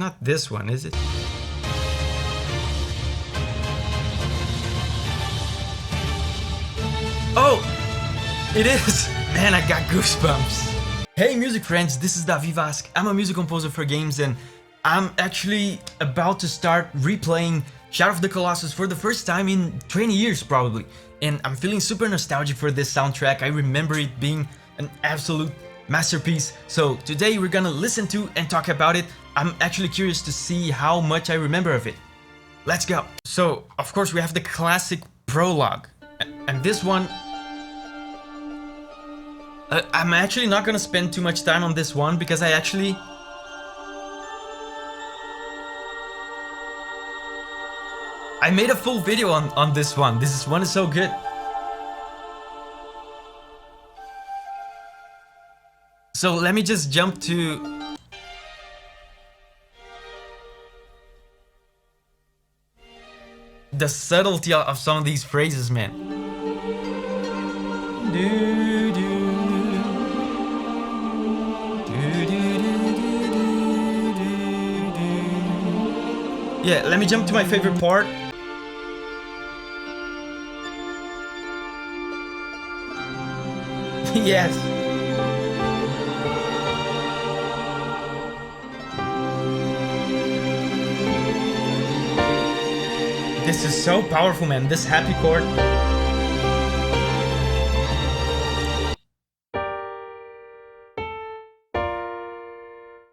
not this one, is it? Oh! It is! Man, I got goosebumps. Hey music friends, this is Davi Vasc. I'm a music composer for games and I'm actually about to start replaying Shadow of the Colossus for the first time in 20 years probably. And I'm feeling super nostalgic for this soundtrack. I remember it being an absolute masterpiece. So today we're gonna listen to and talk about it. I'm actually curious to see how much I remember of it. Let's go! So, of course we have the classic Prologue. And this one... I'm actually not gonna spend too much time on this one because I actually... I made a full video on this one. This one is so good. So let me just jump to... the subtlety of some of these phrases, man. Yeah, let me jump to my favorite part. Yes. This is so powerful, man. This happy chord.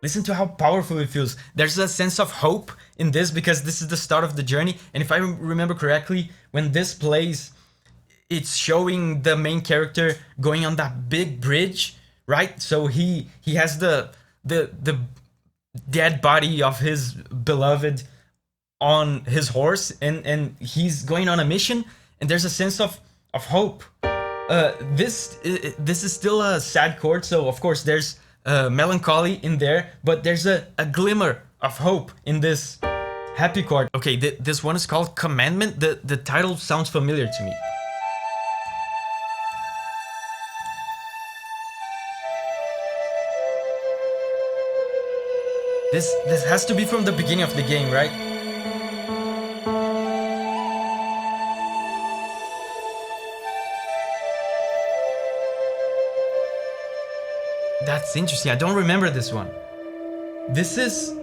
Listen to how powerful it feels. There's a sense of hope in this because this is the start of the journey. And if I remember correctly, when this plays, it's showing the main character going on that big bridge, right? So he has the dead body of his beloved on his horse, and he's going on a mission, and there's a sense of hope. This is still a sad chord, so of course there's melancholy in there, but there's a glimmer of hope in this happy chord. Okay, this one is called Commandment. The title sounds familiar to me. This has to be from the beginning of the game, right? That's interesting. I don't remember this one. This is...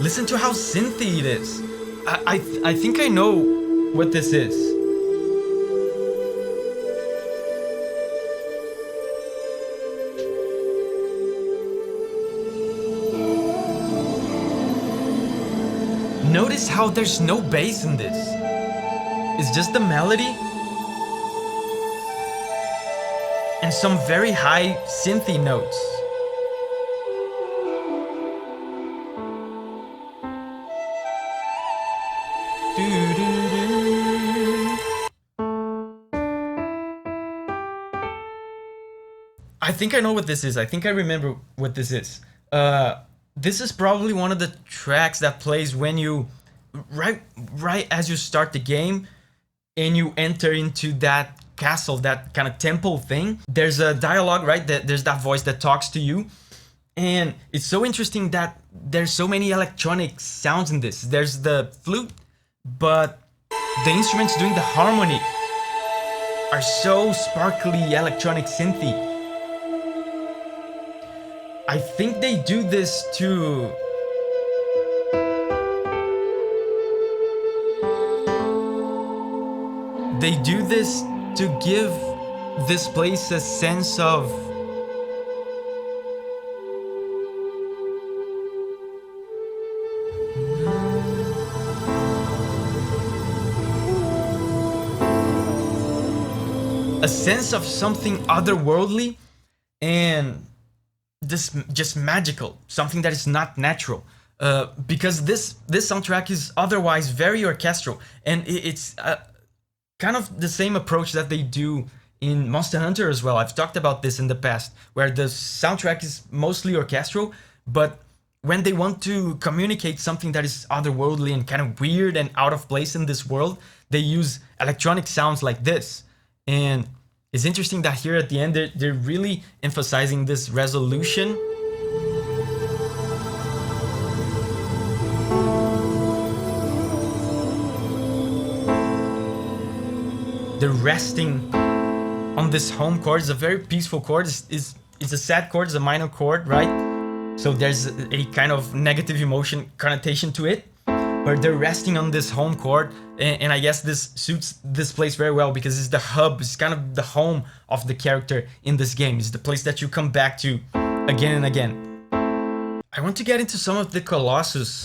Listen to how synthy it is. I think I know what this is. Notice how there's no bass in this. It's just the melody and some very high synthy notes. I think I know what this is. I think I remember what this is. This is probably one of the tracks that plays when you, right as you start the game and you enter into that castle, that kind of temple thing. There's a dialogue, right? There's that voice that talks to you. And it's so interesting that there's so many electronic sounds in this. There's the flute, but the instruments doing the harmony are so sparkly, electronic, synthy. I think they do this to... They do this to give this place a sense of... a sense of something otherworldly and this just magical, something that is not natural, because this soundtrack is otherwise very orchestral, and it's kind of the same approach that they do in Monster Hunter as well. I've talked about this in the past, where the soundtrack is mostly orchestral, but when they want to communicate something that is otherworldly and kind of weird and out of place in this world, they use electronic sounds like this. And It's interesting that here at the end they're really emphasizing this resolution. They're resting on this home chord. It's a very peaceful chord. It's a sad chord, it's a minor chord, right? So there's a kind of negative emotion connotation to it. But they're resting on this home chord, and I guess this suits this place very well because it's the hub, it's kind of the home of the character in this game. It's the place that you come back to again and again. I want to get into some of the Colossus.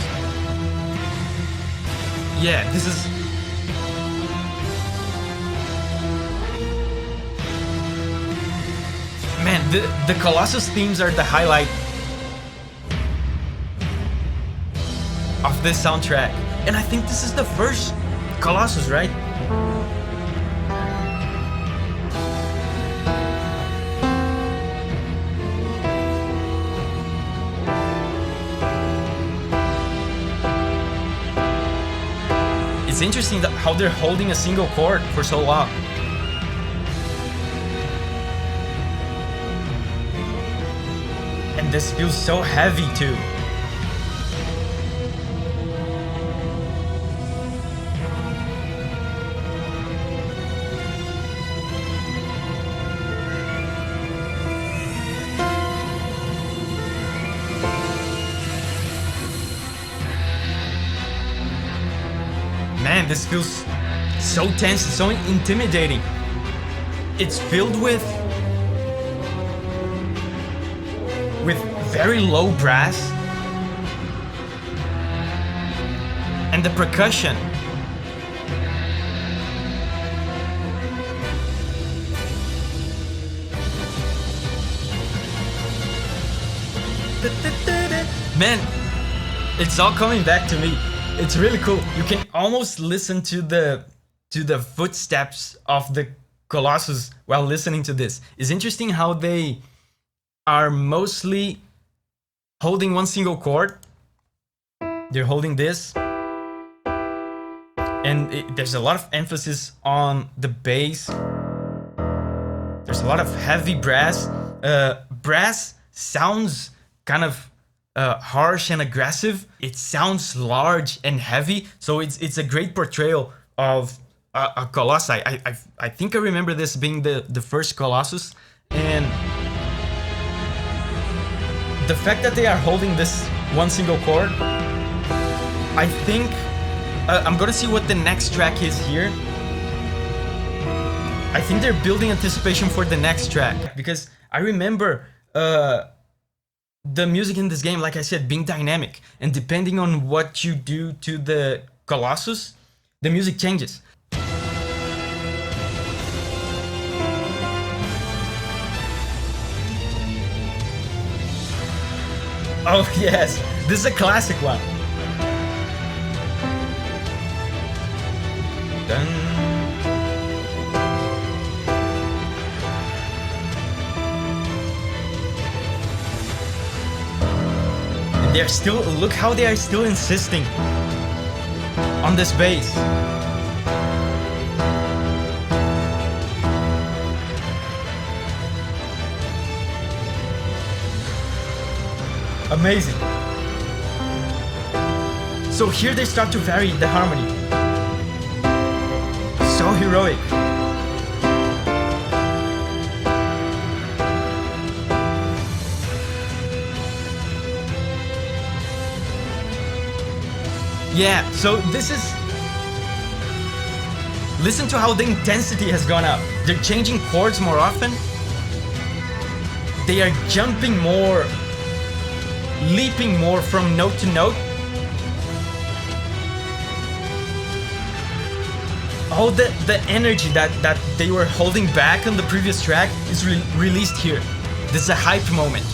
Yeah, this is... Man, the Colossus themes are the highlight of this soundtrack. And I think this is the first Colossus, right? It's interesting that how they're holding a single chord for so long. And this feels so heavy too. Man, this feels so tense, so intimidating. It's filled with very low brass and the percussion. Man, it's all coming back to me. It's really cool. You can almost listen to the footsteps of the Colossus while listening to this. It's interesting how they are mostly holding one single chord. They're holding this, and there's a lot of emphasis on the bass. There's a lot of heavy brass. Brass sounds kind of harsh and aggressive. It sounds large and heavy, so it's a great portrayal of a Colossi. I think I remember this being the first Colossus, and the fact that they are holding this one single chord, I think I'm gonna see what the next track is here. I think they're building anticipation for the next track because I remember the music in this game, like I said, being dynamic, and depending on what you do to the Colossus, the music changes. Oh yes, this is a classic one. Dun. And they're still, look how they are still insisting on this bass. Amazing. So here they start to vary the harmony. So heroic. Yeah, so this is... Listen to how the intensity has gone up. They're changing chords more often. They are jumping more, leaping more from note to note. All the energy that they were holding back on the previous track is released here. This is a hype moment.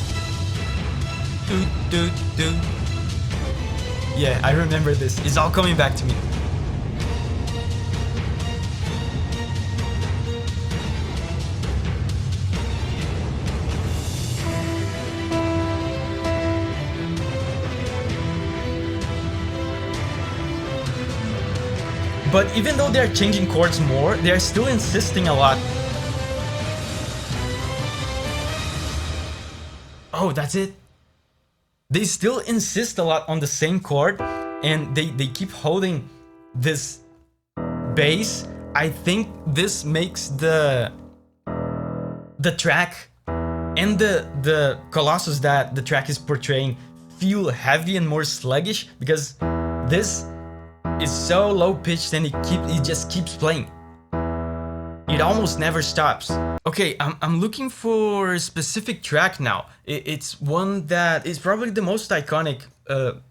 Yeah, I remember this. It's all coming back to me. But even though they're changing chords more, they're still insisting a lot Oh, that's it. They still insist a lot on the same chord, and they keep holding this bass. I think this makes the track and the Colossus that the track is portraying feel heavy and more sluggish, because this is so low pitched and it just keeps playing. It almost never stops. Okay, I'm looking for a specific track now. It's one that is probably the most iconic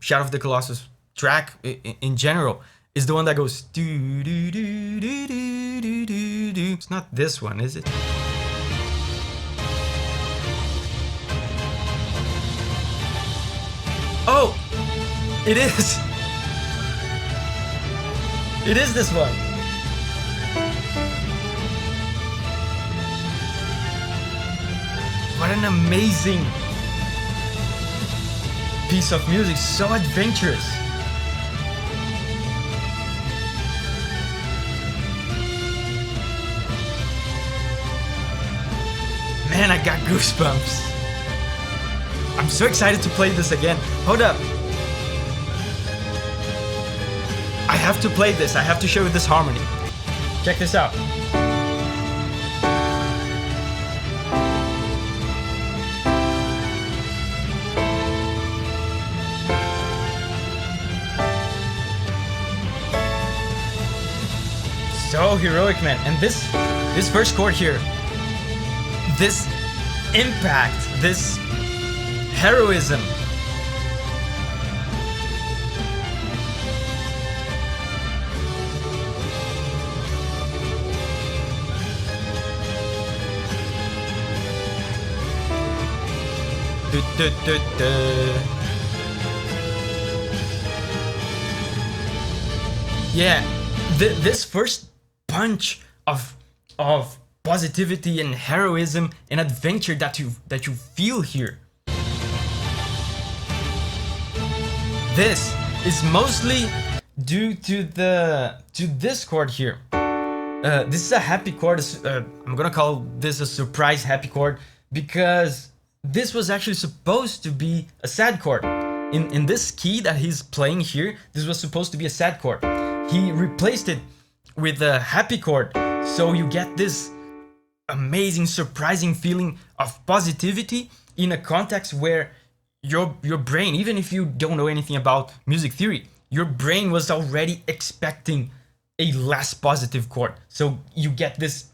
Shadow of the Colossus track in general. Is the one that goes do do do do do do do do. It's not this one, is it? Oh, it is. It is this one. What an amazing piece of music, so adventurous. Man, I got goosebumps. I'm so excited to play this again. Hold up. I have to play this. I have to show you this harmony. Check this out. So heroic, man. And this first chord here, this impact, this heroism. Yeah, this first punch of positivity and heroism and adventure that you feel here. This is mostly due to this chord here. This is a happy chord. I'm gonna call this a surprise happy chord, because this was actually supposed to be a sad chord. In this key that he's playing here, this was supposed to be a sad chord. He replaced it with a happy chord, so you get this amazing, surprising feeling of positivity in a context where your brain, even if you don't know anything about music theory, your brain was already expecting a less positive chord. So you get this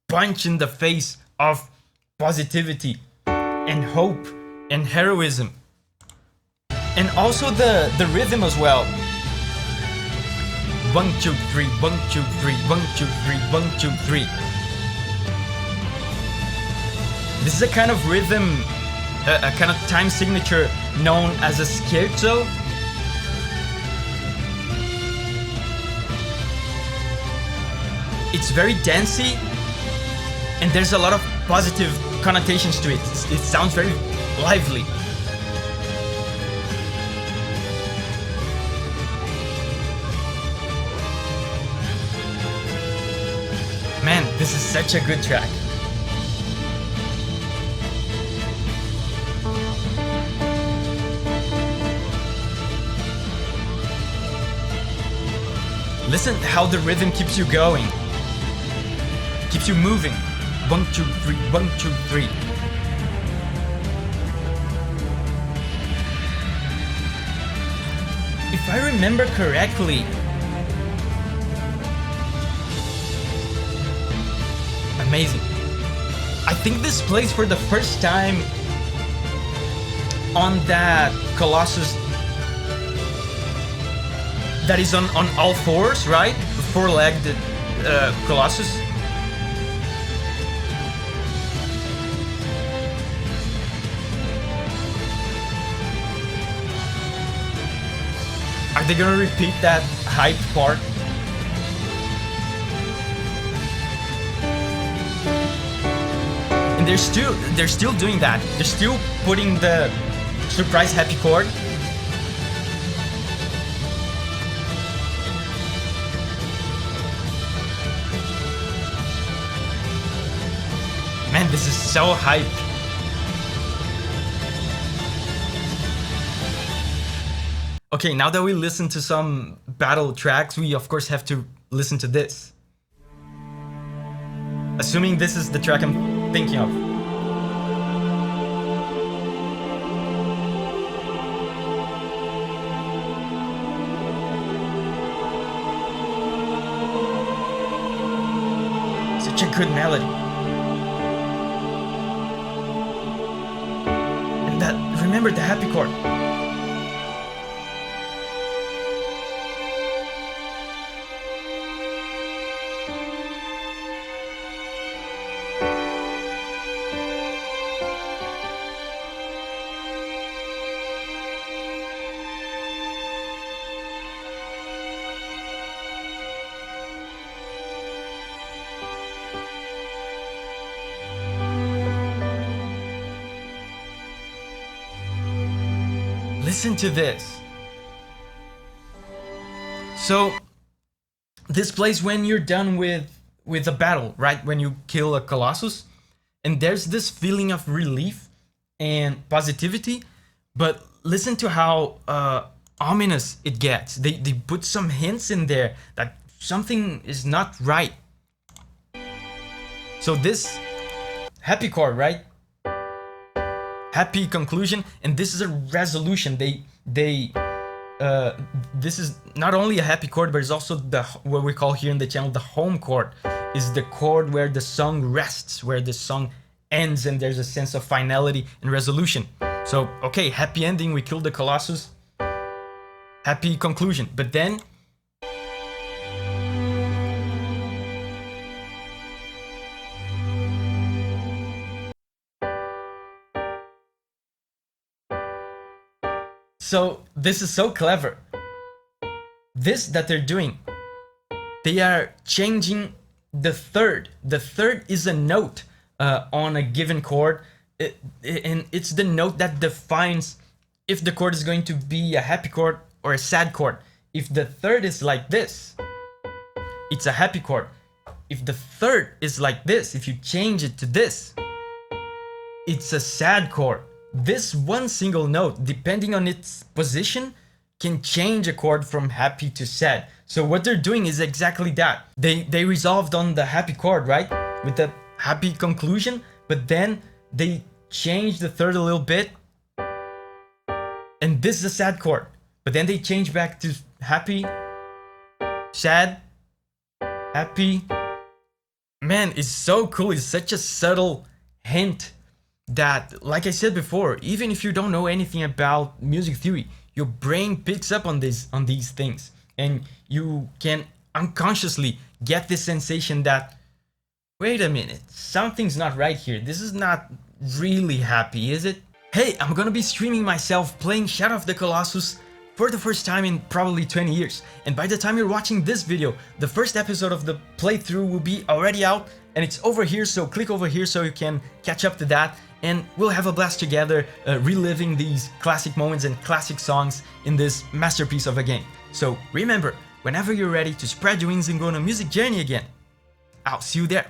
punch in the face of positivity and hope and heroism. And also the rhythm as well. 1, 2, 3, 1, 2, 3, 1, 2, 3, 1, 2, 3. This is a kind of rhythm, a kind of time signature known as a scherzo. It's very dancey, and there's a lot of positive connotations to it. It sounds very lively. Man, this is such a good track. Listen how the rhythm keeps you going, keeps you moving. 1, 2, 3, 1, 2, 3. If I remember correctly, amazing. I think this plays for the first time on that Colossus that is on all fours, right? Four-legged Colossus. Are they gonna repeat that hype part? And they're still doing that. They're still putting the surprise happy chord. Man, this is so hype. Okay, now that we listen to some battle tracks, we of course have to listen to this. Assuming this is the track I'm thinking of. Such a good melody. And that, remember the happy chord. Listen to this. So this plays when you're done with a battle, right? When you kill a Colossus, and there's this feeling of relief and positivity. But listen to how ominous it gets. They put some hints in there that something is not right. So this happy chord, right? Happy conclusion, and this is a resolution. This is not only a happy chord, but it's also the what we call here in the channel the home chord. Is the chord where the song rests, where the song ends, and there's a sense of finality and resolution. So okay, happy ending, we killed the Colossus. Happy conclusion, but then so this is so clever. This that they're doing, they are changing the third. The third is a note on a given chord, and it's the note that defines if the chord is going to be a happy chord or a sad chord. If the third is like this, it's a happy chord. If the third is like this, if you change it to this, it's a sad chord. This one single note, depending on its position, can change a chord from happy to sad. So what they're doing is exactly that. They resolved on the happy chord, right? With the happy conclusion, but then they changed the third a little bit. And this is a sad chord. But then they change back to happy, sad, happy. Man, it's so cool. It's such a subtle hint that, like I said before, even if you don't know anything about music theory, your brain picks up on these things, and you can unconsciously get this sensation that, wait a minute, something's not right here. This is not really happy, is it? Hey, I'm gonna be streaming myself playing Shadow of the Colossus for the first time in probably 20 years. And by the time you're watching this video, the first episode of the playthrough will be already out, and it's over here, so click over here so you can catch up to that, and we'll have a blast together reliving these classic moments and classic songs in this masterpiece of a game. So remember, whenever you're ready to spread your wings and go on a music journey again, I'll see you there.